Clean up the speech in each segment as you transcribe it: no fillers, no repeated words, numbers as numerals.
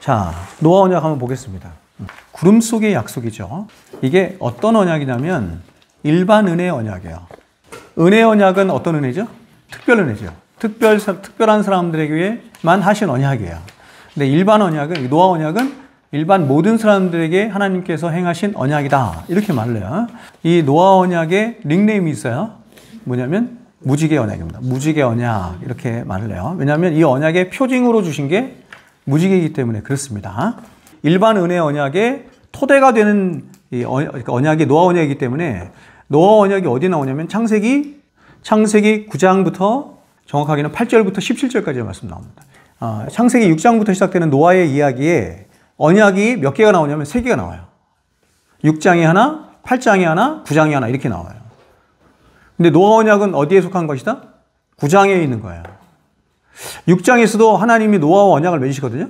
자, 노아 언약 한번 보겠습니다. 구름 속의 약속이죠. 이게 어떤 언약이냐면 일반 은혜 언약이에요. 은혜 언약은 어떤 은혜죠? 특별 은혜죠. 특별한 사람들에게만 하신 언약이에요. 근데 일반 언약은, 노아 언약은 일반 모든 사람들에게 하나님께서 행하신 언약이다. 이렇게 말을 해요. 이 노아 언약에 닉네임이 있어요. 뭐냐면 무지개 언약입니다. 무지개 언약 이렇게 말을 해요. 왜냐하면 이 언약의 표징으로 주신 게 무지개이기 때문에 그렇습니다. 일반 은혜 언약의 토대가 되는 이 언약이 노아 언약이기 때문에 노아 언약이 어디 나오냐면 창세기 9장부터 정확하게는 8절부터 17절까지의 말씀 나옵니다. 창세기 6장부터 시작되는 노아의 이야기에 언약이 몇 개가 나오냐면 3개가 나와요. 6장이 하나, 8장이 하나, 9장이 하나 이렇게 나와요. 근데 노아 언약은 어디에 속한 것이다? 9장에 있는 거예요. 6장에서도 하나님이 노아와 언약을 맺으시거든요.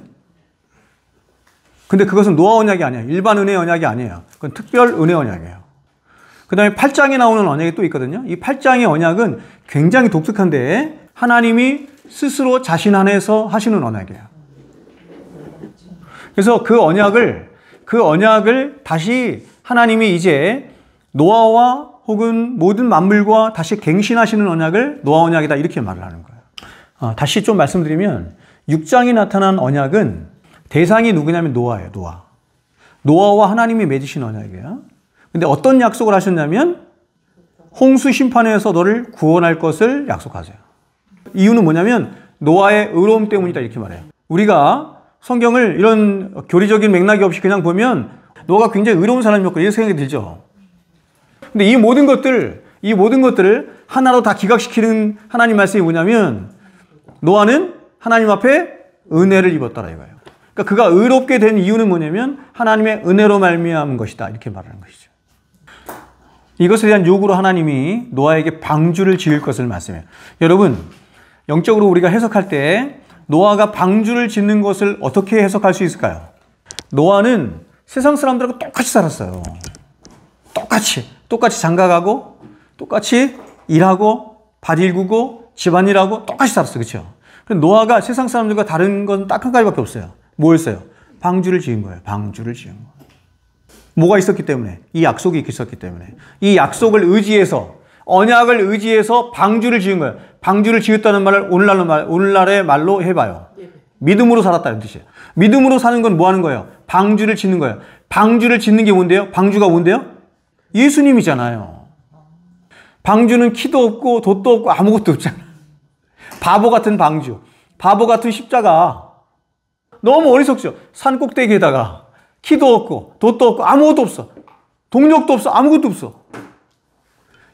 근데 그것은 노아 언약이 아니에요. 일반 은혜 언약이 아니에요. 그건 특별 은혜 언약이에요. 그 다음에 8장에 나오는 언약이 또 있거든요. 이 8장의 언약은 굉장히 독특한데 하나님이 스스로 자신 안에서 하시는 언약이에요. 그래서 그 언약을 다시 하나님이 이제 노아와 혹은 모든 만물과 다시 갱신하시는 언약을 노아 언약이다 이렇게 말을 하는 거예요. 다시 좀 말씀드리면 6장에 나타난 언약은 대상이 누구냐면 노아예요. 노아와 하나님이 맺으신 언약이에요. 근데 어떤 약속을 하셨냐면 홍수 심판에서 너를 구원할 것을 약속하세요. 이유는 뭐냐면 노아의 의로움 때문이다 이렇게 말해요. 우리가 성경을 이런 교리적인 맥락이 없이 그냥 보면 노아가 굉장히 의로운 사람이었고 이런 생각이 들죠. 근데 이 모든 것들을 하나로 다 기각시키는 하나님 말씀이 뭐냐면 노아는 하나님 앞에 은혜를 입었다라 이거예요. 그러니까 그가 의롭게 된 이유는 뭐냐면 하나님의 은혜로 말미암은 것이다 이렇게 말하는 것이죠. 이것에 대한 요구로 하나님이 노아에게 방주를 지을 것을 말씀해요. 여러분, 영적으로 우리가 해석할 때 노아가 방주를 짓는 것을 어떻게 해석할 수 있을까요? 노아는 세상 사람들하고 똑같이 살았어요. 똑같이 장가가고 똑같이 일하고 밭 일구고 집안일하고 똑같이 살았어요. 그렇죠? 그런데 노아가 세상 사람들과 다른 건 딱 한 가지밖에 없어요. 뭐였어요? 방주를 지은 거예요. 방주를 지은 거예요. 뭐가 있었기 때문에? 이 약속이 있었기 때문에. 이 약속을 의지해서 언약을 의지해서 방주를 지은 거예요. 방주를 지었다는 말을 오늘날의 말로 해봐요. 믿음으로 살았다는 뜻이에요. 믿음으로 사는 건 뭐 하는 거예요? 방주를 짓는 거예요. 방주를 짓는 게 뭔데요? 방주가 뭔데요? 예수님이잖아요. 방주는 키도 없고 돛도 없고 아무것도 없잖아요. 바보 같은 방주, 바보 같은 십자가. 너무 어리석죠? 산 꼭대기에다가 키도 없고 돛도 없고 아무것도 없어. 동력도 없어. 아무것도 없어.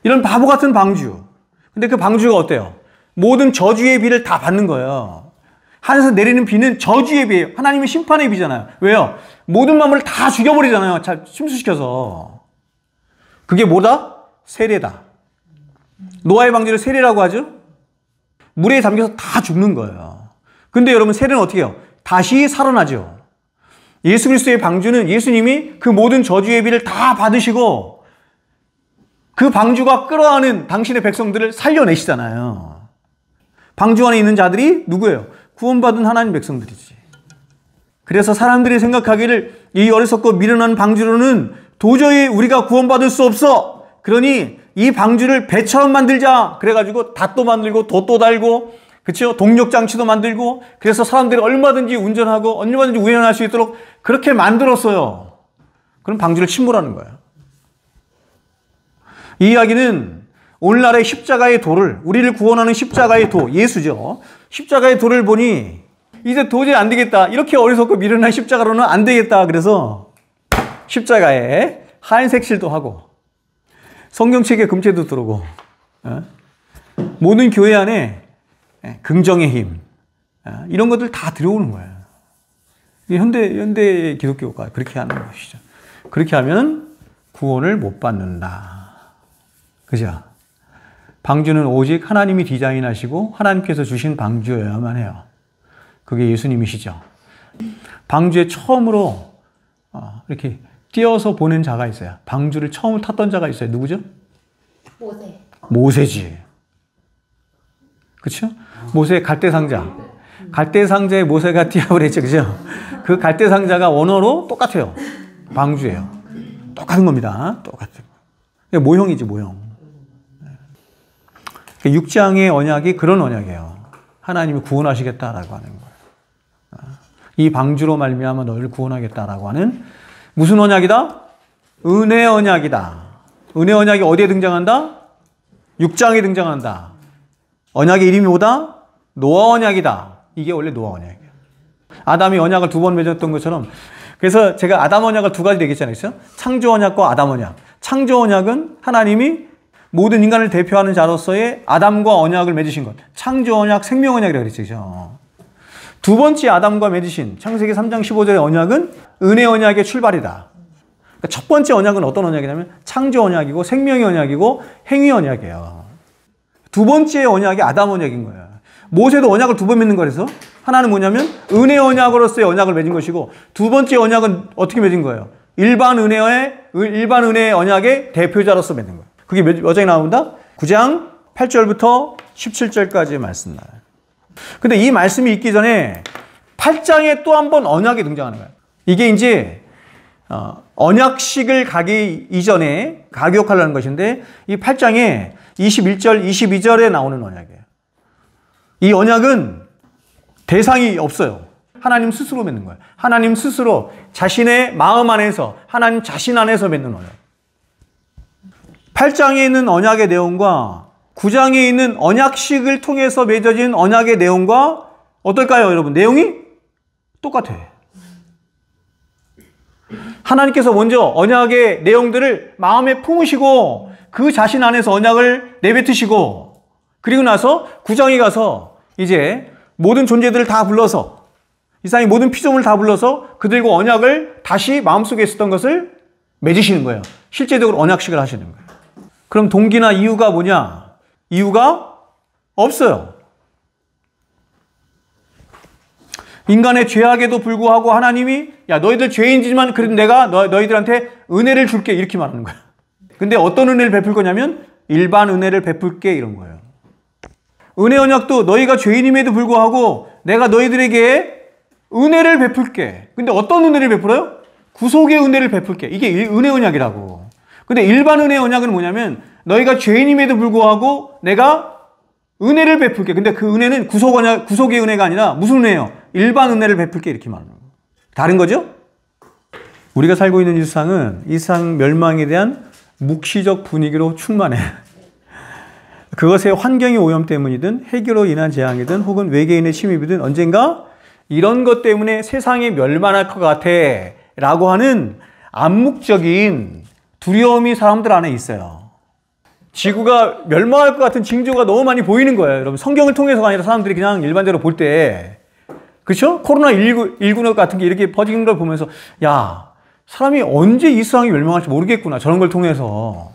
이런 바보 같은 방주. 근데 그 방주가 어때요? 모든 저주의 비를 다 받는 거예요. 하늘에서 내리는 비는 저주의 비예요. 하나님의 심판의 비잖아요. 왜요? 모든 만물을 다 죽여버리잖아요. 잘 침수시켜서. 그게 뭐다? 세례다. 노아의 방주를 세례라고 하죠? 물에 잠겨서 다 죽는 거예요. 근데 여러분 세례는 어떻게 해요? 다시 살아나죠. 예수 그리스도의 방주는 예수님이 그 모든 저주의 비를 다 받으시고 그 방주가 끌어안은 당신의 백성들을 살려내시잖아요. 방주 안에 있는 자들이 누구예요? 구원받은 하나님 백성들이지. 그래서 사람들이 생각하기를 이 어리석고 미련한 방주로는 도저히 우리가 구원받을 수 없어. 그러니 이 방주를 배처럼 만들자. 그래가지고 닷도 만들고 돛도 달고 그렇죠? 동력장치도 만들고 그래서 사람들이 얼마든지 운전하고 얼마든지 우연할 수 있도록 그렇게 만들었어요. 그럼 방주를 침몰하는 거예요. 이 이야기는 오늘날의 십자가의 도를 우리를 구원하는 십자가의 도 예수죠. 십자가의 도를 보니 이제 도저히 안 되겠다. 이렇게 어리석고 미련한 십자가로는 안 되겠다. 그래서 십자가에 하얀색 실도 하고 성경책에 금체도 들어오고 모든 교회 안에 긍정의 힘 이런 것들 다 들어오는 거예요. 현대 기독교가 그렇게 하는 것이죠. 그렇게 하면 구원을 못 받는다. 그죠? 방주는 오직 하나님이 디자인하시고 하나님께서 주신 방주여야만 해요. 그게 예수님이시죠. 방주에 처음으로 이렇게 띄어서 보낸 자가 있어요. 방주를 처음 탔던 자가 있어요. 누구죠? 모세지. 그렇죠? 모세의 갈대상자. 갈대 상자에 모세가 띠압을 했죠. 그죠? 그 갈대 상자가 원어로 똑같아요. 방주예요. 똑같은 겁니다. 똑같은 거. 모형이지, 모형. 6장의 언약이 그런 언약이에요. 하나님이 구원하시겠다라고 하는 거예요. 이 방주로 말미암아 너희를 구원하겠다라고 하는 무슨 언약이다? 은혜 언약이다. 은혜 언약이 어디에 등장한다? 6장에 등장한다. 언약의 이름이 뭐다? 노아 언약이다. 이게 원래 노아 언약이에요. 아담이 언약을 2번 맺었던 것처럼. 그래서 제가 아담 언약을 2가지 얘기했잖아요. 창조 언약과 아담 언약. 창조 언약은 하나님이 모든 인간을 대표하는 자로서의 아담과 언약을 맺으신 것. 창조 언약, 생명 언약이라고 그랬죠. 2번째 아담과 맺으신 창세기 3장 15절의 언약은 은혜 언약의 출발이다. 그러니까 첫 번째 언약은 어떤 언약이냐면 창조 언약이고 생명의 언약이고 행위 언약이에요. 2번째 언약이 아담 언약인 거예요. 모세도 언약을 2번 맺는 거라서 하나는 뭐냐면 은혜 언약으로서의 언약을 맺은 것이고 2번째 언약은 어떻게 맺은 거예요? 일반 은혜의 언약의 대표자로서 맺는 거예요. 그게 몇 장이 나온다? 9장 8절부터 17절까지의 말씀 나와요. 근데 이 말씀이 있기 전에 8장에 또 한 번 언약이 등장하는 거예요. 이게 이제 언약식을 가기 이전에 가교역하려는 것인데 이 8장에 21절, 22절에 나오는 언약이에요. 이 언약은 대상이 없어요. 하나님 스스로 맺는 거예요. 하나님 스스로 자신의 마음 안에서 하나님 자신 안에서 맺는 언약. 8장에 있는 언약의 내용과 9장에 있는 언약식을 통해서 맺어진 언약의 내용과 어떨까요, 여러분? 내용이 똑같아요. 하나님께서 먼저 언약의 내용들을 마음에 품으시고 그 자신 안에서 언약을 내뱉으시고 그리고 나서 9장에 가서 이제 모든 존재들을 다 불러서 이 세상의 모든 피조물을 다 불러서 그들과 언약을 다시 마음속에 있었던 것을 맺으시는 거예요. 실제적으로 언약식을 하시는 거예요. 그럼 동기나 이유가 뭐냐? 이유가 없어요. 인간의 죄악에도 불구하고 하나님이 야 너희들 죄인이지만 그래도 내가 너희들한테 은혜를 줄게 이렇게 말하는 거예요. 근데 어떤 은혜를 베풀 거냐면 일반 은혜를 베풀게 이런 거예요. 은혜 언약도 너희가 죄인임에도 불구하고 내가 너희들에게 은혜를 베풀게. 근데 어떤 은혜를 베풀어요? 구속의 은혜를 베풀게. 이게 은혜 언약이라고. 근데 일반 은혜 언약은 뭐냐면 너희가 죄인임에도 불구하고 내가 은혜를 베풀게. 근데 그 은혜는 구속의 은혜가 아니라 무슨 은혜예요? 일반 은혜를 베풀게 이렇게 말하는 거예요. 다른 거죠? 우리가 살고 있는 이 세상은 이 세상 멸망에 대한 묵시적 분위기로 충만해. 그것의 환경의 오염 때문이든 핵으로 인한 재앙이든 혹은 외계인의 침입이든 언젠가 이런 것 때문에 세상이 멸망할 것 같아 라고 하는 암묵적인 두려움이 사람들 안에 있어요. 지구가 멸망할 것 같은 징조가 너무 많이 보이는 거예요. 여러분 성경을 통해서가 아니라 사람들이 그냥 일반적으로 볼 때 그렇죠? 코로나19 같은 게 이렇게 퍼지는 걸 보면서 야 사람이 언제 이 세상이 멸망할지 모르겠구나. 저런 걸 통해서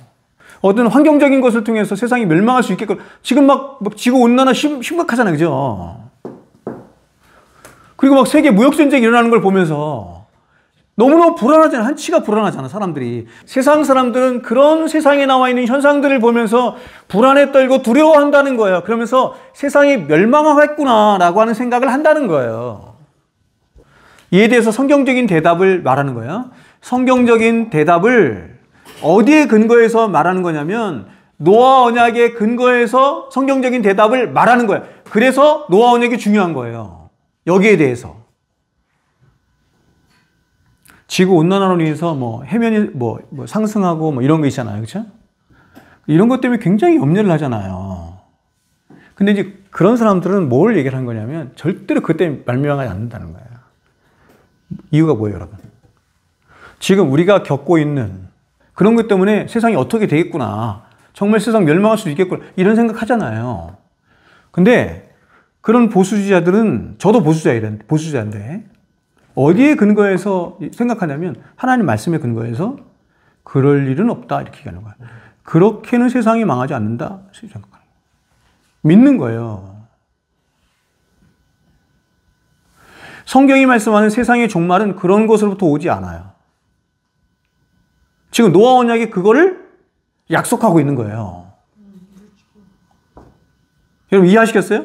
어떤 환경적인 것을 통해서 세상이 멸망할 수 있겠구나. 지금 막 지구온난화 심각하잖아요. 그죠? 그리고 막 세계 무역전쟁이 일어나는 걸 보면서 너무너무 불안하잖아요. 한치가 불안하잖아, 사람들이. 세상 사람들은 그런 세상에 나와 있는 현상들을 보면서 불안에 떨고 두려워한다는 거예요. 그러면서 세상이 멸망하겠구나라고 하는 생각을 한다는 거예요. 이에 대해서 성경적인 대답을 말하는 거예요. 성경적인 대답을 어디에 근거해서 말하는 거냐면 노아 언약의 근거해서 성경적인 대답을 말하는 거예요. 그래서 노아 언약이 중요한 거예요. 여기에 대해서. 지구 온난화로 인해서 해면이 상승하고 이런 거 있잖아요. 그렇죠? 이런 것 때문에 굉장히 염려를 하잖아요. 근데 이제 그런 사람들은 뭘 얘기를 한 거냐면 절대로 그때 말미암지 않는다는 거예요. 이유가 뭐예요, 여러분? 지금 우리가 겪고 있는 그런 것 때문에 세상이 어떻게 되겠구나. 정말 세상 멸망할 수도 있겠구나. 이런 생각 하잖아요. 근데 그런 보수주의자들은 저도 보수주의자인데 어디에 근거해서 생각하냐면 하나님 말씀에 근거해서 그럴 일은 없다 이렇게 얘기하는 거예요. 그렇게는 세상이 망하지 않는다 생각하는 거예요. 믿는 거예요. 성경이 말씀하는 세상의 종말은 그런 것으로부터 오지 않아요. 지금 노아 언약이 그거를 약속하고 있는 거예요. 여러분 이해하시겠어요?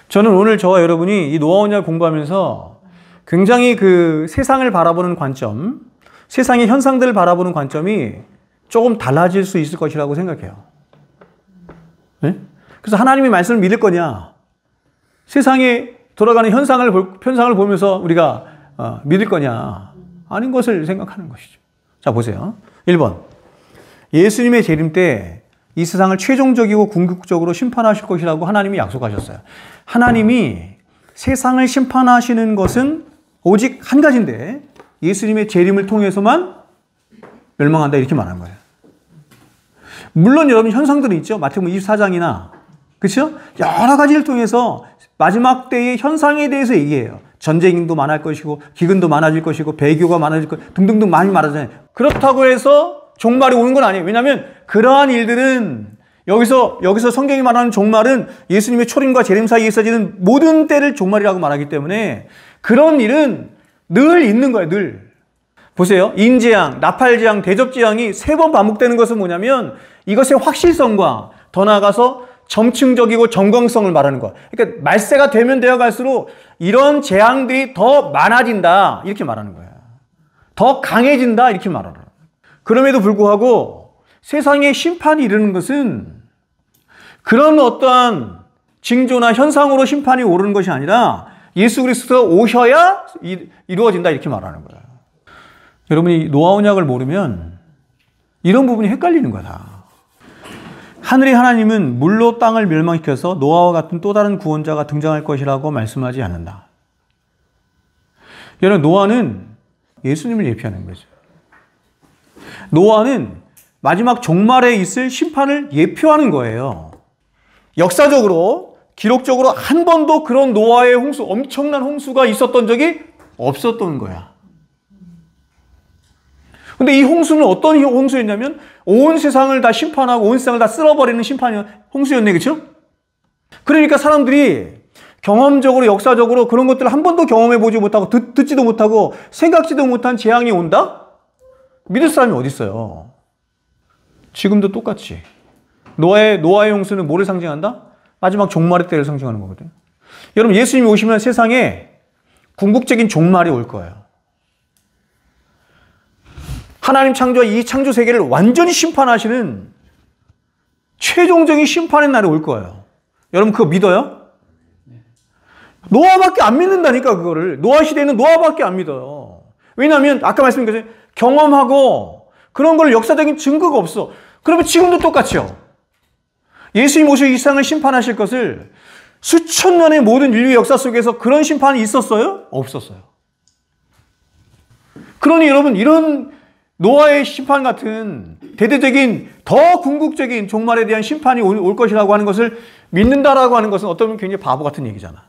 저는 오늘 저와 여러분이 이 노아 언약을 공부하면서 굉장히 그 세상을 바라보는 관점, 세상의 현상들을 바라보는 관점이 조금 달라질 수 있을 것이라고 생각해요. 네? 그래서 하나님의 말씀을 믿을 거냐, 세상에 돌아가는 현상을 보면서 우리가 믿을 거냐, 아닌 것을 생각하는 것이죠. 자, 보세요. 1번. 예수님의 재림 때 이 세상을 최종적이고 궁극적으로 심판하실 것이라고 하나님이 약속하셨어요. 하나님이 세상을 심판하시는 것은 오직 한 가지인데 예수님의 재림을 통해서만 멸망한다, 이렇게 말한 거예요. 물론 여러분 현상들은 있죠. 마태복음 24장이나 그렇죠? 여러 가지를 통해서 마지막 때의 현상에 대해서 얘기해요. 전쟁도 많을 것이고 기근도 많아질 것이고 배교가 많아질 것 등등등 많이 말하잖아요. 그렇다고 해서 종말이 오는 건 아니에요. 왜냐하면 그러한 일들은 여기서 성경이 말하는 종말은 예수님의 초림과 재림 사이에 있어지는 모든 때를 종말이라고 말하기 때문에 그런 일은 늘 있는 거예요. 늘. 보세요. 인재앙, 나팔재앙, 대접재앙이 3번 반복되는 것은 뭐냐면 이것의 확실성과 더 나아가서 점층적이고 정광성을 말하는 거야. 그러니까 말세가 되면 되어 갈수록 이런 재앙들이 더 많아진다, 이렇게 말하는 거야. 더 강해진다, 이렇게 말하는 거야. 그럼에도 불구하고 세상에 심판이 이르는 것은 그런 어떠한 징조나 현상으로 심판이 오르는 것이 아니라 예수 그리스도가 오셔야 이루어진다, 이렇게 말하는 거예요. 여러분이 노아 언약을 모르면 이런 부분이 헷갈리는 거다. 하늘의 하나님은 물로 땅을 멸망시켜서 노아와 같은 또 다른 구원자가 등장할 것이라고 말씀하지 않는다. 여러분, 노아는 예수님을 예표하는 거죠. 노아는 마지막 종말에 있을 심판을 예표하는 거예요. 역사적으로, 기록적으로 한 번도 그런 노아의 홍수, 엄청난 홍수가 있었던 적이 없었던 거야. 근데 이 홍수는 어떤 홍수였냐면 온 세상을 다 심판하고 온 세상을 다 쓸어버리는 홍수였네, 그렇죠? 그러니까 사람들이 경험적으로, 역사적으로 그런 것들을 한 번도 경험해보지 못하고 듣지도 못하고 생각지도 못한 재앙이 온다? 믿을 사람이 어디 있어요? 지금도 똑같이 노아의 홍수는 뭐를 상징한다? 마지막 종말의 때를 상징하는 거거든요. 여러분, 예수님이 오시면 세상에 궁극적인 종말이 올 거예요. 하나님 창조와 이 창조 세계를 완전히 심판하시는 최종적인 심판의 날이 올 거예요. 여러분, 그거 믿어요? 노아밖에 안 믿는다니까. 그거를 노아 시대에는 노아밖에 안 믿어요. 왜냐하면 아까 말씀드린 것처럼 경험하고 그런 걸 역사적인 증거가 없어. 그러면 지금도 똑같이요. 예수님 오셔서 이 세상을 심판하실 것을 수천 년의 모든 인류의 역사 속에서 그런 심판이 있었어요? 없었어요. 그러니 여러분, 이런 노아의 심판 같은 대대적인 더 궁극적인 종말에 대한 심판이 올 것이라고 하는 것을 믿는다라고 하는 것은 어떤 굉장히 바보 같은 얘기잖아.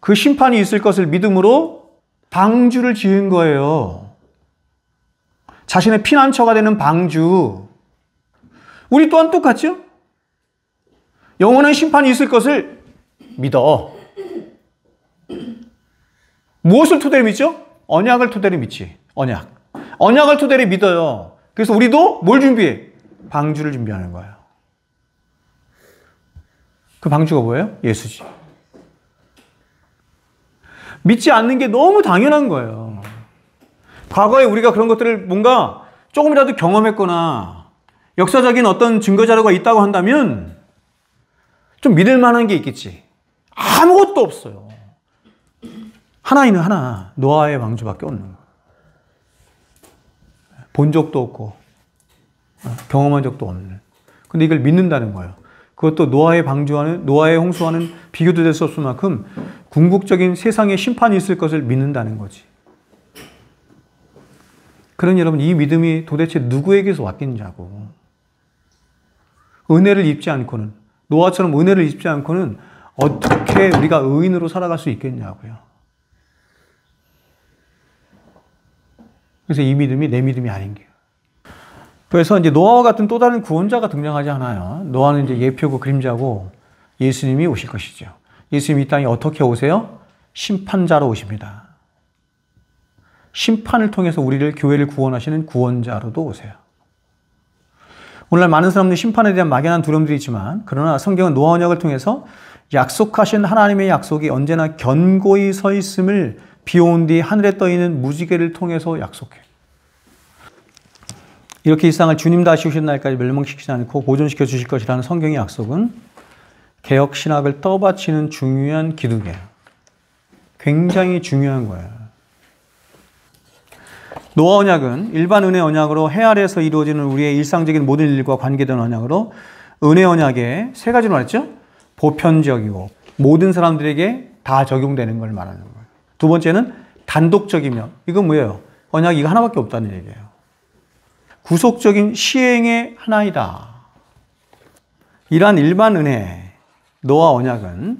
그 심판이 있을 것을 믿음으로 방주를 지은 거예요. 자신의 피난처가 되는 방주. 우리 또한 똑같죠? 영원한 심판이 있을 것을 믿어. 무엇을 토대로 믿죠? 언약을 토대로 믿지. 언약을 토대로 믿어요. 그래서 우리도 뭘 준비해? 방주를 준비하는 거예요. 그 방주가 뭐예요? 예수지. 믿지 않는 게 너무 당연한 거예요. 과거에 우리가 그런 것들을 뭔가 조금이라도 경험했거나 역사적인 어떤 증거 자료가 있다고 한다면 좀 믿을 만한 게 있겠지. 아무것도 없어요. 하나, 노아의 방주밖에 없는 거예요. 본 적도 없고 경험한 적도 없는. 근데 이걸 믿는다는 거예요. 그것도 노아의 홍수와는 비교도 될 수 없을 만큼 궁극적인 세상에 심판이 있을 것을 믿는다는 거지. 그러니 여러분, 이 믿음이 도대체 누구에게서 왔겠냐고. 은혜를 입지 않고는, 노아처럼 은혜를 입지 않고는 어떻게 우리가 의인으로 살아갈 수 있겠냐고요. 그래서 이 믿음이 내 믿음이 아닌 게요. 그래서 이제 노아와 같은 또 다른 구원자가 등장하지 않아요. 노아는 이제 예표고 그림자고 예수님이 오실 것이죠. 예수님이 이 땅에 어떻게 오세요? 심판자로 오십니다. 심판을 통해서 우리를, 교회를 구원하시는 구원자로도 오세요. 오늘날 많은 사람들이 심판에 대한 막연한 두려움들이 있지만, 그러나 성경은 노아 언약을 통해서 약속하신 하나님의 약속이 언제나 견고히 서 있음을 비온 뒤 하늘에 떠 있는 무지개를 통해서 약속해. 이렇게 이 세상을 주님 다시 오신 날까지 멸망시키지 않고 보존시켜 주실 것이라는 성경의 약속은 개혁 신학을 떠받치는 중요한 기둥이에요. 굉장히 중요한 거예요. 노아 언약은 일반 은혜 언약으로 해 아래에서 이루어지는 우리의 일상적인 모든 일과 관계된 언약으로 은혜 언약에 세 가지로 말했죠. 보편적이고 모든 사람들에게 다 적용되는 걸 말하는 거예요. 두 번째는 단독적이며 이건 뭐예요? 언약이 이거 하나밖에 없다는 얘기예요. 구속적인 시행의 하나이다. 이러한 일반 은혜, 노아 언약은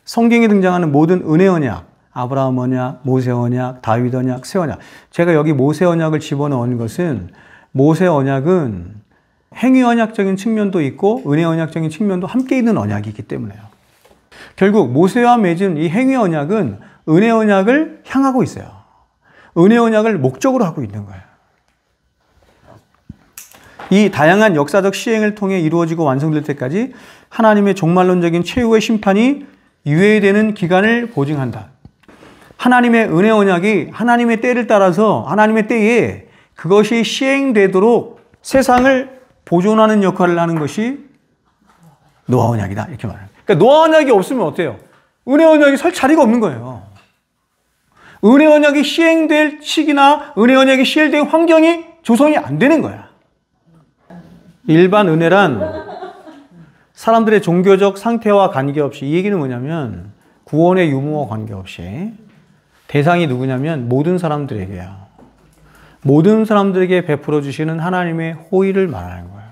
성경에 등장하는 모든 은혜 언약, 아브라함 언약, 모세 언약, 다윗 언약, 새 언약. 제가 여기 모세 언약을 집어넣은 것은 모세 언약은 행위 언약적인 측면도 있고 은혜 언약적인 측면도 함께 있는 언약이기 때문에요. 결국 모세와 맺은 이 행위 언약은 은혜 언약을 향하고 있어요. 은혜 언약을 목적으로 하고 있는 거예요. 이 다양한 역사적 시행을 통해 이루어지고 완성될 때까지 하나님의 종말론적인 최후의 심판이 유예되는 기간을 보증한다. 하나님의 은혜 언약이 하나님의 때를 따라서 하나님의 때에 그것이 시행되도록 세상을 보존하는 역할을 하는 것이 노아 언약이다. 이렇게 말해요. 그러니까 노아 언약이 없으면 어때요? 은혜 언약이 설 자리가 없는 거예요. 은혜 언약이 시행될 시기나 은혜 언약이 시행될 환경이 조성이 안 되는 거야. 일반 은혜란 사람들의 종교적 상태와 관계없이 이 얘기는 뭐냐면 구원의 유무와 관계없이 대상이 누구냐면 모든 사람들에게요. 모든 사람들에게 베풀어 주시는 하나님의 호의를 말하는 거예요.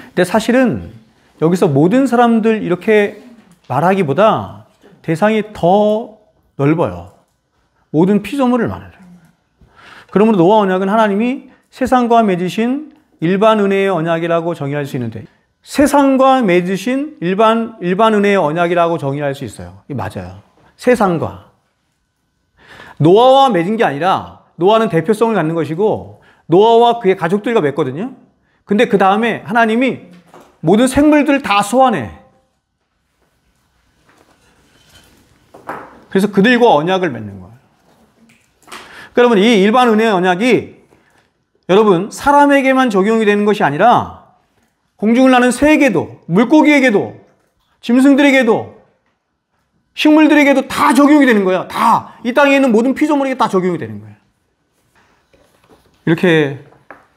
근데 사실은 여기서 모든 사람들 이렇게 말하기보다 대상이 더 넓어요. 모든 피조물을 말하는 거예요. 그러므로 노아 언약은 하나님이 세상과 맺으신 일반 은혜의 언약이라고 정의할 수 있는데 세상과 맺으신 일반 은혜의 언약이라고 정의할 수 있어요. 이게 맞아요. 세상과. 노아와 맺은 게 아니라 노아는 대표성을 갖는 것이고 노아와 그의 가족들과 맺거든요. 근데 그 다음에 하나님이 모든 생물들을 다 소환해. 그래서 그들과 언약을 맺는 거예요. 여러분, 이 일반 은혜의 언약이 여러분 사람에게만 적용이 되는 것이 아니라 공중을 나는 새에게도 물고기에게도 짐승들에게도 식물들에게도 다 적용이 되는 거예요. 다 이 땅에 있는 모든 피조물에게 다 적용이 되는 거예요. 이렇게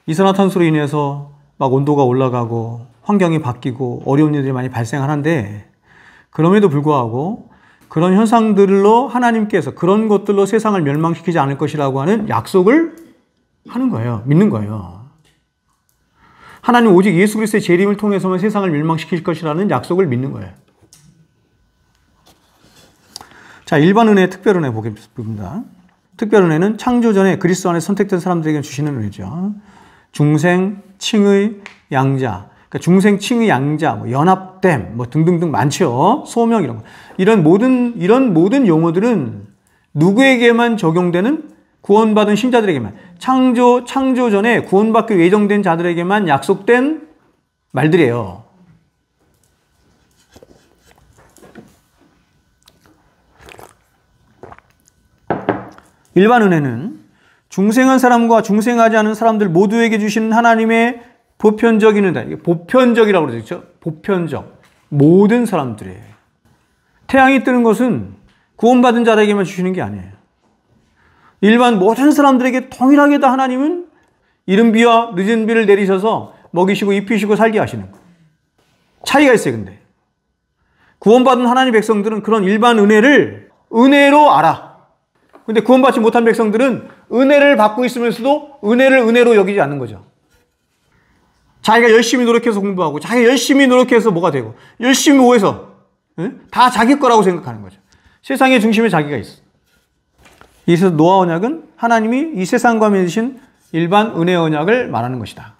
이산화탄소로 인해서 막 온도가 올라가고 환경이 바뀌고 어려운 일들이 많이 발생하는데 그럼에도 불구하고 그런 현상들로 하나님께서 그런 것들로 세상을 멸망시키지 않을 것이라고 하는 약속을 하는 거예요. 믿는 거예요. 하나님 오직 예수 그리스도의 재림을 통해서만 세상을 멸망시킬 것이라는 약속을 믿는 거예요. 자, 일반 은혜, 특별 은혜 보겠습니다. 특별 은혜는 창조 전에 그리스도 안에 선택된 사람들에게 주시는 은혜죠. 중생, 칭의, 양자. 그러니까 중생, 칭의, 양자, 뭐 연합됨, 뭐 등등등 많죠. 소명 이런 거. 이런 모든 용어들은 누구에게만 적용되는 구원받은 신자들에게만 창조 전에 구원받기 예정된 자들에게만 약속된 말들이에요. 일반 은혜는 중생한 사람과 중생하지 않은 사람들 모두에게 주시는 하나님의 보편적인 은혜. 이게 보편적이라고 그러죠. 보편적. 모든 사람들이에요. 태양이 뜨는 것은 구원받은 자들에게만 주시는 게 아니에요. 일반 모든 사람들에게 동일하게 다 하나님은 이른 비와 늦은 비를 내리셔서 먹이시고 입히시고 살게 하시는 거예요. 차이가 있어요, 근데. 구원받은 하나님의 백성들은 그런 일반 은혜를 은혜로 알아. 근데 구원받지 못한 백성들은 은혜를 받고 있으면서도 은혜를 은혜로 여기지 않는 거죠. 자기가 열심히 노력해서 공부하고 자기가 열심히 노력해서 뭐가 되고 열심히 모여서 다 자기 거라고 생각하는 거죠. 세상의 중심에 자기가 있어. 이래서 노아 언약은 하나님이 이 세상과 맺으신 일반 은혜 언약을 말하는 것이다.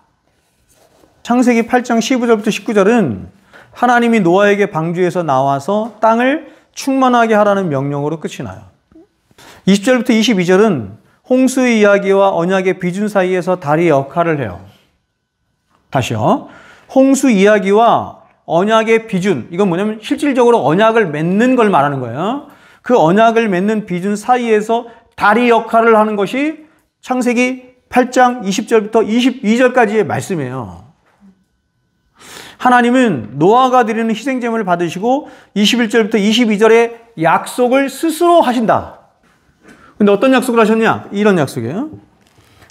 창세기 8장 15절부터 19절은 하나님이 노아에게 방주에서 나와서 땅을 충만하게 하라는 명령으로 끝이 나요. 20절부터 22절은 홍수의 이야기와 언약의 비준 사이에서 다리의 역할을 해요. 다시요. 홍수 이야기와 언약의 비준, 이건 뭐냐면 실질적으로 언약을 맺는 걸 말하는 거예요. 그 언약을 맺는 비준 사이에서 다리 역할을 하는 것이 창세기 8장 20절부터 22절까지의 말씀이에요. 하나님은 노아가 드리는 희생제물을 받으시고 21절부터 22절의 약속을 스스로 하신다. 근데 어떤 약속을 하셨냐? 이런 약속이에요.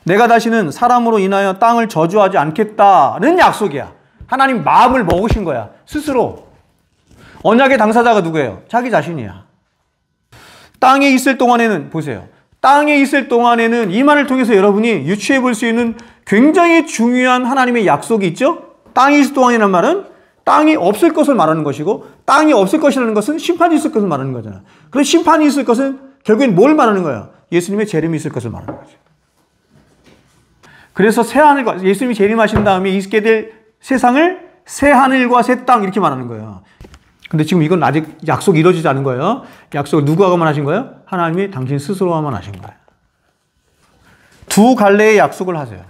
내가 다시는 사람으로 인하여 땅을 저주하지 않겠다는 약속이야. 하나님 마음을 먹으신 거야. 스스로. 언약의 당사자가 누구예요? 자기 자신이야. 땅에 있을 동안에는, 보세요. 땅에 있을 동안에는 이만을 통해서 여러분이 유추해 볼 수 있는 굉장히 중요한 하나님의 약속이 있죠? 땅에 있을 동안이라는 말은 땅이 없을 것을 말하는 것이고, 땅이 없을 것이라는 것은 심판이 있을 것을 말하는 거잖아. 그럼 심판이 있을 것은 결국엔 뭘 말하는 거예요? 예수님의 재림이 있을 것을 말하는 거죠. 그래서 새하늘과, 예수님이 재림하신 다음에 있게 될 세상을 새하늘과 새 땅 이렇게 말하는 거예요. 근데 지금 이건 아직 약속이 이루어지지 않은 거예요. 약속을 누구하고만 하신 거예요? 하나님이 당신 스스로와만 하신 거예요. 두 갈래의 약속을 하세요.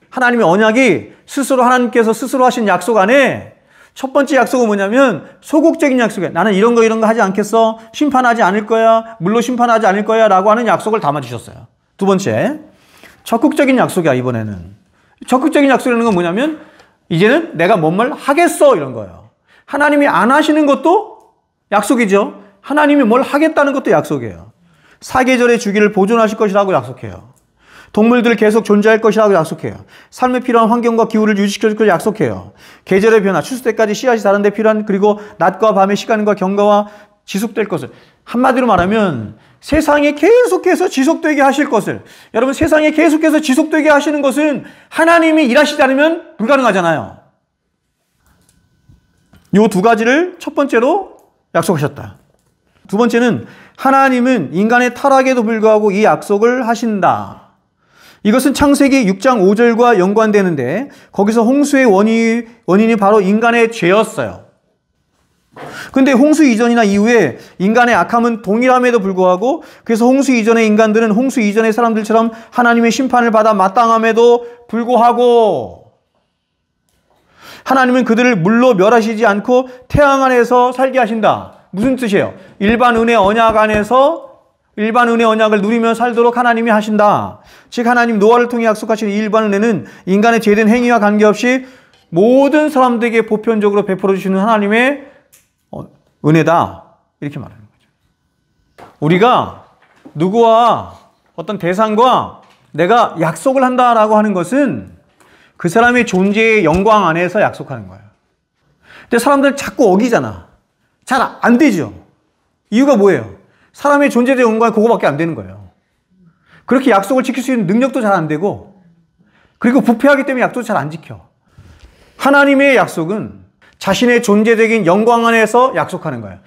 하나님의 언약이 스스로 하나님께서 스스로 하신 약속 안에 첫 번째 약속은 뭐냐면 소극적인 약속이에요. 나는 이런 거 하지 않겠어. 심판하지 않을 거야. 물로 심판하지 않을 거야. 라고 하는 약속을 담아주셨어요. 두 번째, 적극적인 약속이야, 이번에는. 적극적인 약속이라는 건 뭐냐면 이제는 내가 뭔 말 하겠어. 이런 거예요. 하나님이 안 하시는 것도 약속이죠. 하나님이 뭘 하겠다는 것도 약속이에요. 사계절의 주기를 보존하실 것이라고 약속해요. 동물들 계속 존재할 것이라고 약속해요. 삶에 필요한 환경과 기후를 유지시켜 줄 것을 약속해요. 계절의 변화, 추수 때까지 씨앗이 자란 데 필요한, 그리고 낮과 밤의 시간과 경과와 지속될 것을. 한마디로 말하면 세상에 계속해서 지속되게 하실 것을. 여러분, 세상에 계속해서 지속되게 하시는 것은 하나님이 일하시지 않으면 불가능하잖아요. 요 두 가지를 첫 번째로 약속하셨다. 두 번째는 하나님은 인간의 타락에도 불구하고 이 약속을 하신다. 이것은 창세기 6장 5절과 연관되는데 거기서 홍수의 원인이 바로 인간의 죄였어요. 근데 홍수 이전이나 이후에 인간의 악함은 동일함에도 불구하고, 그래서 홍수 이전의 인간들은 홍수 이전의 사람들처럼 하나님의 심판을 받아 마땅함에도 불구하고 하나님은 그들을 물로 멸하시지 않고 태양 안에서 살게 하신다. 무슨 뜻이에요? 일반 은혜 언약 안에서 일반 은혜 언약을 누리며 살도록 하나님이 하신다. 즉 하나님 노아를 통해 약속하신 이 일반 은혜는 인간의 죄된 행위와 관계없이 모든 사람들에게 보편적으로 베풀어 주시는 하나님의 은혜다. 이렇게 말하는 거죠. 우리가 누구와 어떤 대상과 내가 약속을 한다라고 하는 것은 그 사람의 존재의 영광 안에서 약속하는 거예요. 근데 사람들은 자꾸 어기잖아. 잘 안 되죠. 이유가 뭐예요? 사람의 존재의 영광이 그거밖에 안 되는 거예요. 그렇게 약속을 지킬 수 있는 능력도 잘 안 되고, 그리고 부패하기 때문에 약속도 잘 안 지켜. 하나님의 약속은 자신의 존재적인 영광 안에서 약속하는 거예요.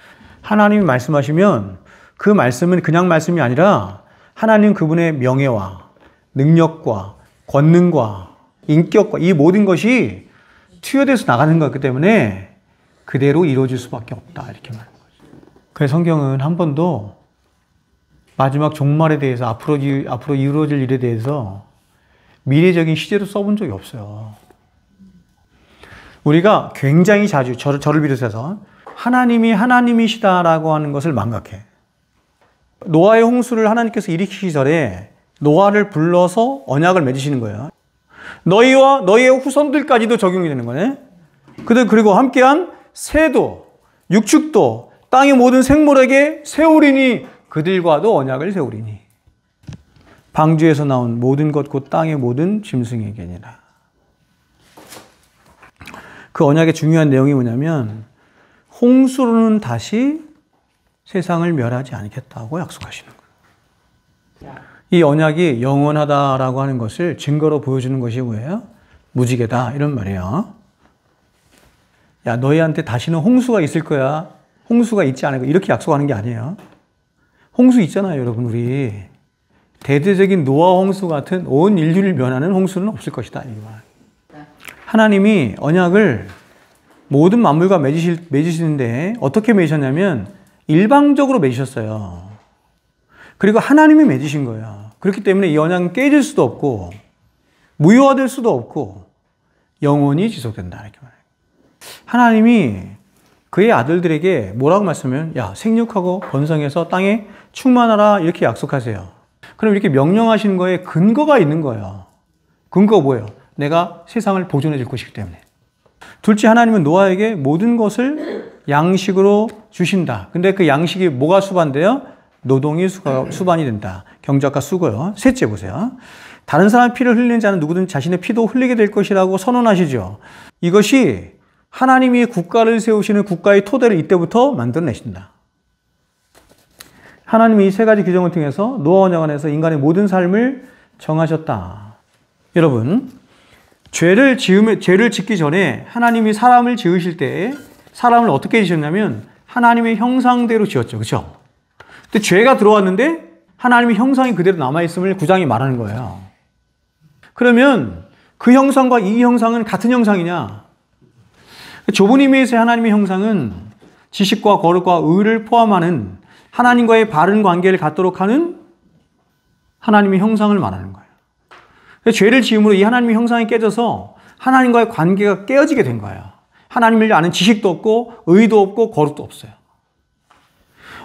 하나님이 말씀하시면 그 말씀은 그냥 말씀이 아니라 하나님 그분의 명예와 능력과 권능과 인격과 이 모든 것이 투여돼서 나가는 거기 때문에 그대로 이루어질 수밖에 없다. 이렇게 말하는 거죠. 그래서 성경은 한 번도 마지막 종말에 대해서 앞으로 이루어질 일에 대해서 미래적인 시제로 써본 적이 없어요. 우리가 굉장히 자주 저를 비롯해서 하나님이 하나님이시다라고 하는 것을 망각해. 노아의 홍수를 하나님께서 일으키기 전에 노아를 불러서 언약을 맺으시는 거예요. 너희와 너희의 후손들까지도 적용이 되는 거네. 그리고 함께한 새도 육축도 땅의 모든 생물에게 세우리니 그들과도 언약을 세우리니 방주에서 나온 모든 것 곧 땅의 모든 짐승에게니라. 그 언약의 중요한 내용이 뭐냐면 홍수로는 다시 세상을 멸하지 않겠다고 약속하시는 거예요. 이 언약이 영원하다라고 하는 것을 증거로 보여주는 것이 뭐예요? 무지개다 이런 말이에요. 야, 너희한테 다시는 홍수가 있을 거야. 홍수가 있지 않을 거야. 이렇게 약속하는 게 아니에요. 홍수 있잖아요, 여러분. 우리 대대적인 노아 홍수 같은 온 인류를 면하는 홍수는 없을 것이다. 하나님이 언약을 모든 만물과 맺으시는데 어떻게 맺으셨냐면 일방적으로 맺으셨어요. 그리고 하나님이 맺으신 거예요. 그렇기 때문에 이 언약은 깨질 수도 없고 무효화될 수도 없고 영원히 지속된다. 이렇게 말해요. 하나님이 그의 아들들에게 뭐라고 말씀하면 야 생육하고 번성해서 땅에 충만하라 이렇게 약속하세요. 그럼 이렇게 명령하시는 거에 근거가 있는 거예요. 근거가 뭐예요? 내가 세상을 보존해 줄 것이기 때문에. 둘째, 하나님은 노아에게 모든 것을 양식으로 주신다. 근데 그 양식이 뭐가 수반돼요? 노동이 수반이 된다. 경작과 수고요. 셋째 보세요. 다른 사람의 피를 흘리는 자는 누구든 자신의 피도 흘리게 될 것이라고 선언하시죠. 이것이 하나님이 국가를 세우시는 국가의 토대를 이때부터 만들어내신다. 하나님이 이 세 가지 규정을 통해서 노아 언약 안에서 인간의 모든 삶을 정하셨다. 여러분, 죄를 짓기 전에 하나님이 사람을 지으실 때 사람을 어떻게 지으셨냐면 하나님의 형상대로 지었죠. 그렇죠? 근데 죄가 들어왔는데 하나님의 형상이 그대로 남아있음을 구장이 말하는 거예요. 그러면 그 형상과 이 형상은 같은 형상이냐? 좁은 의미에서의 하나님의 형상은 지식과 거룩과 의를 포함하는 하나님과의 바른 관계를 갖도록 하는 하나님의 형상을 말하는 거예요. 죄를 지음으로 이 하나님의 형상이 깨져서 하나님과의 관계가 깨어지게 된 거예요. 하나님을 아는 지식도 없고 의도 없고 거룩도 없어요.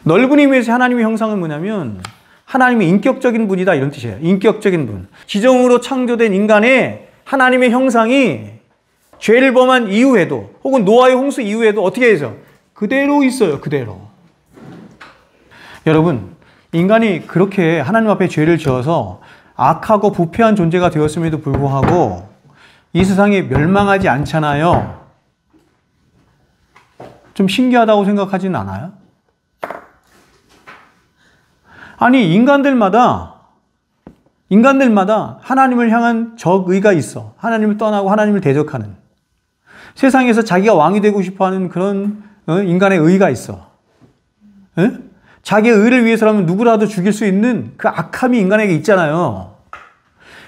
넓은 의미에서 하나님의 형상은 뭐냐면 하나님의 인격적인 분이다 이런 뜻이에요. 인격적인 분. 지정으로 창조된 인간의 하나님의 형상이 죄를 범한 이후에도 혹은 노아의 홍수 이후에도 어떻게 해서 그대로 있어요. 그대로. 여러분, 인간이 그렇게 하나님 앞에 죄를 지어서 악하고 부패한 존재가 되었음에도 불구하고 이 세상에 멸망하지 않잖아요. 좀 신기하다고 생각하지는 않아요? 아니, 인간들마다 하나님을 향한 적의가 있어. 하나님을 떠나고 하나님을 대적하는. 세상에서 자기가 왕이 되고 싶어하는 그런 인간의 의가 있어. 에? 자기의 의를 위해서라면 누구라도 죽일 수 있는 그 악함이 인간에게 있잖아요.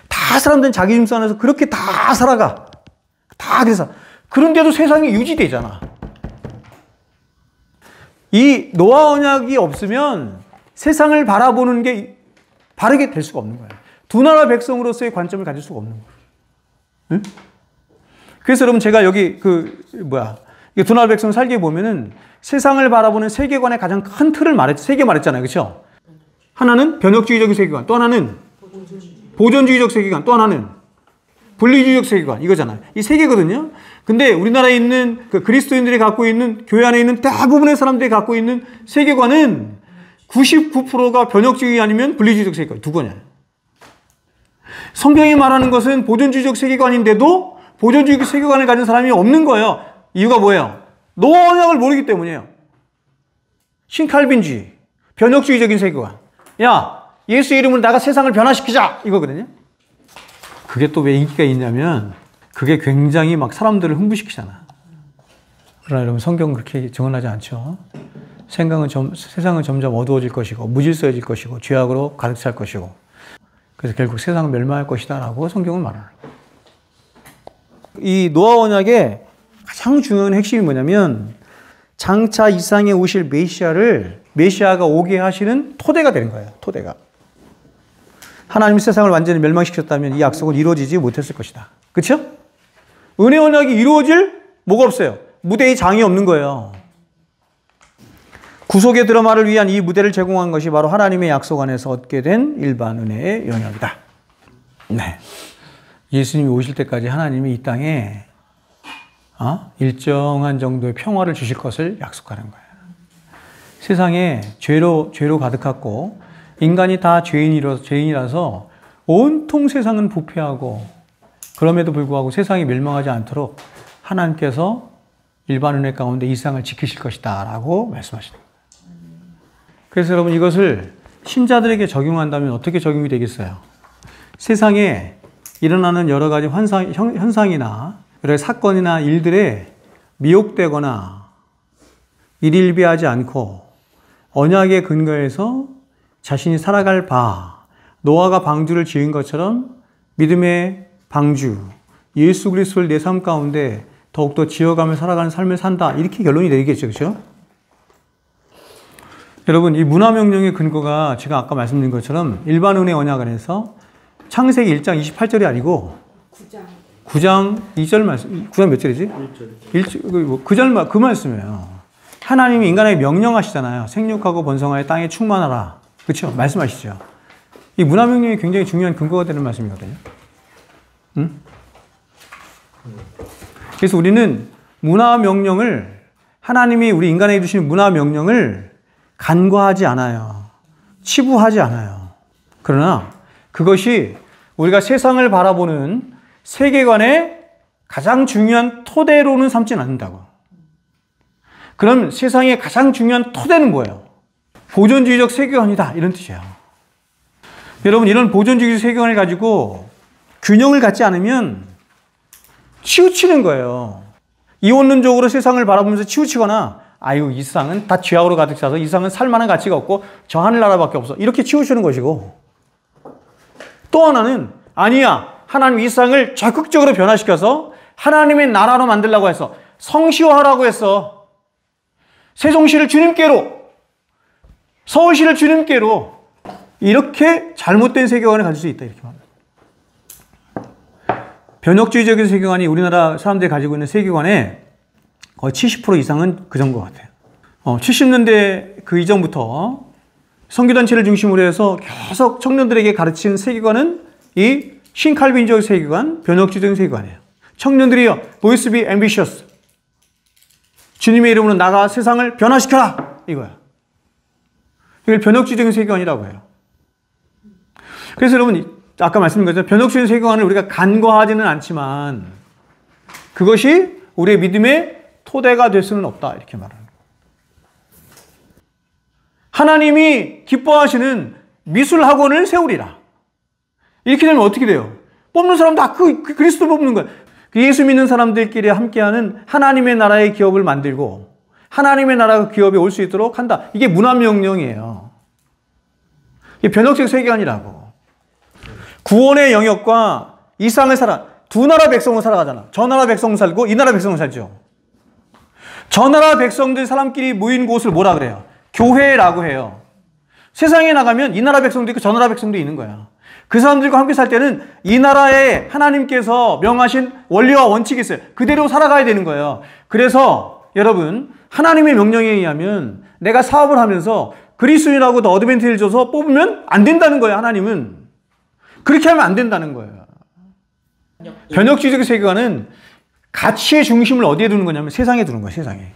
다 사람들은 자기 짐승 안에서 그렇게 다 살아가. 다 그래서. 그런데도 세상이 유지되잖아. 이 노아 언약이 없으면 세상을 바라보는 게 바르게 될 수가 없는 거예요. 두 나라 백성으로서의 관점을 가질 수가 없는 거예요. 응? 그래서 여러분 제가 여기 두 나라 백성 살게 보면은 세상을 바라보는 세계관의 가장 큰 틀을 세 개 말했잖아요. 그렇죠? 하나는 변혁주의적인 세계관, 또 하나는 보존주의적 세계관, 또 하나는 분리주의적 세계관 이거잖아요. 이 세 개거든요. 근데 우리나라에 있는 그 그리스도인들이 갖고 있는 교회 안에 있는 대부분의 사람들이 갖고 있는 세계관은 99%가 변혁주의 아니면 분리주의적 세계관 두 거냐. 성경이 말하는 것은 보존주의적 세계관인데도 보존주의적 세계관을 가진 사람이 없는 거예요. 이유가 뭐예요? 노아 언약을 모르기 때문이에요. 신칼빈주의, 변혁주의적인 세계관. 야, 예수 이름으로 나가 세상을 변화시키자 이거거든요. 그게 또 왜 인기가 있냐면 그게 굉장히 막 사람들을 흥분시키잖아. 그러나 여러분 성경은 그렇게 증언하지 않죠. 세상은 점점 어두워질 것이고 무질서해질 것이고 죄악으로 가득 찰 것이고 그래서 결국 세상은 멸망할 것이다 라고 성경은 말하는 거예요. 이 노아 언약의 가장 중요한 핵심이 뭐냐면 장차 이 세상에 오실 메시아가 오게 하시는 토대가 되는 거예요. 토대가. 하나님이 세상을 완전히 멸망시켰다면 이 약속은 이루어지지 못했을 것이다. 그렇죠? 은혜 언약이 이루어질 뭐가 없어요. 무대의 장이 없는 거예요. 구속의 드라마를 위한 이 무대를 제공한 것이 바로 하나님의 약속 안에서 얻게 된 일반 은혜의 영역이다. 네. 예수님이 오실 때까지 하나님이 이 땅에 일정한 정도의 평화를 주실 것을 약속하는 거예요. 세상에 죄로 가득했고 인간이 다 죄인이라서 온통 세상은 부패하고 그럼에도 불구하고 세상이 멸망하지 않도록 하나님께서 일반 은혜 가운데 이 세상을 지키실 것이다 라고 말씀하시는 거예요. 그래서 여러분 이것을 신자들에게 적용한다면 어떻게 적용이 되겠어요? 세상에 일어나는 여러 가지 현상이나 여러 가지 사건이나 일들에 미혹되거나 일일비하지 않고 언약의 근거에서 자신이 살아갈 노아가 방주를 지은 것처럼 믿음의 방주, 예수 그리스도를 내 삶 가운데 더욱더 지어가며 살아가는 삶을 산다. 이렇게 결론이 되겠죠. 그렇죠? 여러분, 이 문화명령의 근거가 제가 아까 말씀드린 것처럼 일반 은혜 언약 안에서 창세기 1장 28절이 아니고 9장 9장 2절 말씀, 9장 몇 절이지? 1절. 그 말씀이에요. 하나님이 인간에게 명령하시잖아요. 생육하고 번성하여 땅에 충만하라. 그렇죠? 말씀하시죠. 이 문화명령이 굉장히 중요한 근거가 되는 말씀이거든요. 응? 그래서 우리는 문화명령을, 하나님이 우리 인간에게 주신 문화명령을 간과하지 않아요. 치부하지 않아요. 그러나 그것이 우리가 세상을 바라보는 세계관의 가장 중요한 토대로는 삼지는 않는다고. 그럼 세상의 가장 중요한 토대는 뭐예요? 보존주의적 세계관이다, 이런 뜻이에요. 여러분, 이런 보존주의적 세계관을 가지고 균형을 갖지 않으면 치우치는 거예요. 이원론적으로 세상을 바라보면서 치우치거나, 아유, 이 세상은 다 죄악으로 가득 차서 이 세상은 살만한 가치가 없고 저 하늘나라밖에 없어, 이렇게 치우치는 것이고, 또 하나는 아니야, 하나님 이 세상을 적극적으로 변화시켜서 하나님의 나라로 만들려고 해서 성시화하라고 했어. 세종시를 주님께로, 서울시를 주님께로, 이렇게 잘못된 세계관을 가질 수 있다, 이렇게 말합니다. 변혁주의적인 세계관이 우리나라 사람들이 가지고 있는 세계관의 거의 70% 이상은 그 정도 같아요. 70년대 그 이전부터 선교단체를 중심으로 해서 계속 청년들에게 가르친 세계관은 이 신칼빈적 세계관, 변혁주의적 세계관이에요. 청년들이요, boys be ambitious. 주님의 이름으로 나가 세상을 변화시켜라, 이거야. 이걸 변혁주의적 세계관이라고 해요. 그래서 여러분, 아까 말씀드린 것처럼 변혁주의적 세계관을 우리가 간과하지는 않지만 그것이 우리의 믿음의 토대가 될 수는 없다, 이렇게 말하는 거예요. 하나님이 기뻐하시는 미술학원을 세우리라. 이렇게 되면 어떻게 돼요? 뽑는 사람 다 그리스도를 뽑는 거예요. 예수 믿는 사람들끼리 함께하는 하나님의 나라의 기업을 만들고 하나님의 나라 기업에 올 수 있도록 한다. 이게 문화명령이에요. 이게 변혁적 세계관이라고. 구원의 영역과 이 세상을 두 나라 백성으로 살아가잖아. 저 나라 백성 살고 이 나라 백성 살죠. 저 나라 백성들 사람끼리 모인 곳을 뭐라 그래요? 교회라고 해요. 세상에 나가면 이 나라 백성도 있고 저 나라 백성도 있는 거야. 그 사람들과 함께 살 때는 이 나라에 하나님께서 명하신 원리와 원칙이 있어요. 그대로 살아가야 되는 거예요. 그래서 여러분, 하나님의 명령에 의하면 내가 사업을 하면서 그리스도인이라고 더 어드밴티지를 줘서 뽑으면 안 된다는 거예요. 하나님은 그렇게 하면 안 된다는 거예요. 변혁주의적 세계관은 가치의 중심을 어디에 두는 거냐면 세상에 두는 거예요. 세상에.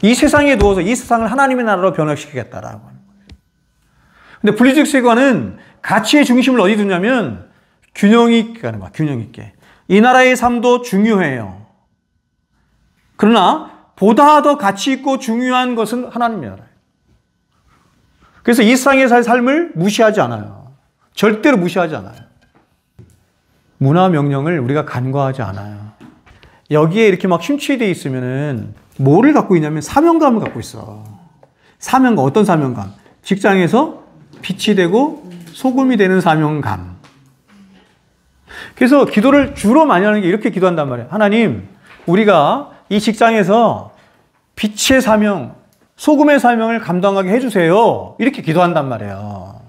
이 세상에 두어서 이 세상을 하나님의 나라로 변화시키겠다라고 하는 거예요. 근데 분리적 세계관은 가치의 중심을 어디 두냐면 균형 있게 가는 거야. 균형 있게. 이 나라의 삶도 중요해요. 그러나 보다 더 가치 있고 중요한 것은 하나님의 나라예요. 그래서 이 세상에 살 삶을 무시하지 않아요. 절대로 무시하지 않아요. 문화명령을 우리가 간과하지 않아요. 여기에 이렇게 막 심취되어 있으면은 뭐를 갖고 있냐면 사명감을 갖고 있어. 사명감, 어떤 사명감? 직장에서 빛이 되고 소금이 되는 사명감. 그래서 기도를 주로 많이 하는 게 이렇게 기도한단 말이에요. 하나님, 우리가 이 직장에서 빛의 사명, 소금의 사명을 감당하게 해주세요. 이렇게 기도한단 말이에요.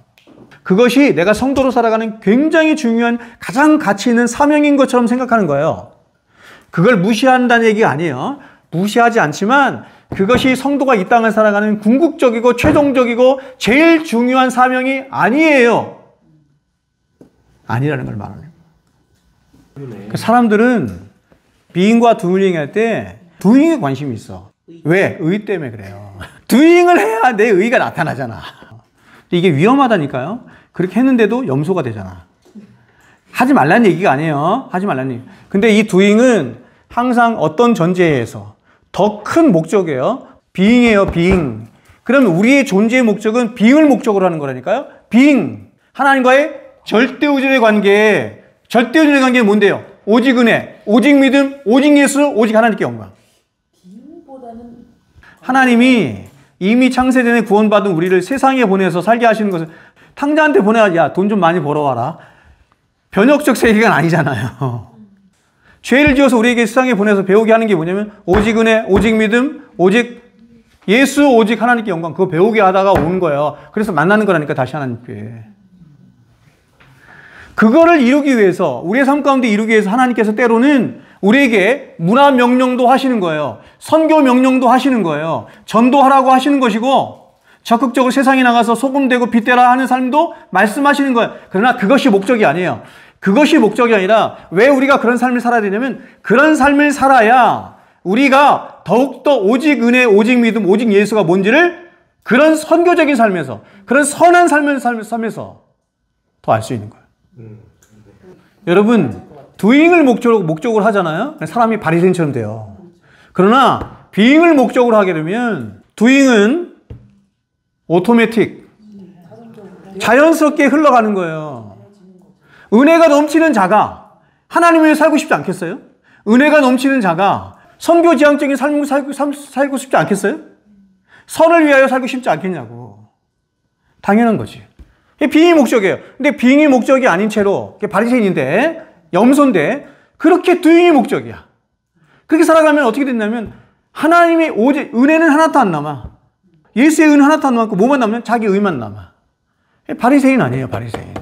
그것이 내가 성도로 살아가는 굉장히 중요한 가장 가치 있는 사명인 것처럼 생각하는 거예요. 그걸 무시한다는 얘기가 아니에요. 무시하지 않지만 그것이 성도가 이 땅을 살아가는 궁극적이고 최종적이고 제일 중요한 사명이 아니에요. 아니라는 걸 말하는 거예요. 사람들은 being과 doing 할 때 doing에 관심이 있어. 왜? 의 때문에 그래요. doing을 해야 내 의가 나타나잖아. 이게 위험하다니까요. 그렇게 했는데도 염소가 되잖아. 하지 말라는 얘기가 아니에요. 하지 말라는 얘기. 근데 이 doing은 항상 어떤 전제에서 더 큰 목적이에요. being이에요. being. 그러면 우리의 존재의 목적은 being을 목적으로 하는 거라니까요. being. 하나님과의 절대우존의 관계. 절대우존의 관계는 뭔데요? 오직 은혜, 오직 믿음, 오직 예수, 오직 하나님께 영광. 하나님이 이미 창세전에 구원받은 우리를 세상에 보내서 살게 하시는 것은 탕자한테 보내야, 야, 돈 좀 많이 벌어와라. 변혁적 세계가 아니잖아요. 죄를 지어서 우리에게 세상에 보내서 배우게 하는 게 뭐냐면 오직 은혜, 오직 믿음, 오직 예수, 오직 하나님께 영광. 그거 배우게 하다가 온 거예요. 그래서 만나는 거라니까, 다시 하나님께. 그거를 이루기 위해서, 우리의 삶 가운데 이루기 위해서 하나님께서 때로는 우리에게 문화 명령도 하시는 거예요. 선교 명령도 하시는 거예요. 전도하라고 하시는 것이고, 적극적으로 세상에 나가서 소금 되고 빛 되라 하는 삶도 말씀하시는 거예요. 그러나 그것이 목적이 아니에요. 그것이 목적이 아니라 왜 우리가 그런 삶을 살아야 되냐면, 그런 삶을 살아야 우리가 더욱더 오직 은혜, 오직 믿음, 오직 예수가 뭔지를 그런 선교적인 삶에서, 그런 선한 삶을 삶에서 더 알 수 있는 거예요. 여러분, doing을 목적으로 하잖아요. 사람이 바리새인처럼 돼요. 그러나 being을 목적으로 하게 되면 doing은 오토매틱, 자연스럽게 흘러가는 거예요. 은혜가 넘치는 자가 하나님 위해 살고 싶지 않겠어요? 은혜가 넘치는 자가 선교지향적인 삶을 살고 싶지 않겠어요? 선을 위하여 살고 싶지 않겠냐고. 당연한 거지. 빙의 목적이에요. 근데 빙의 목적이 아닌 채로 바리새인인데, 염소인데 그렇게 doing이 목적이야. 그렇게 살아가면 어떻게 된다면 하나님의 오직 은혜는 하나도 안 남아. 예수의 은혜 하나도 안 남고 뭐만 남으면 자기 의만 남아. 바리새인 아니에요, 바리새인.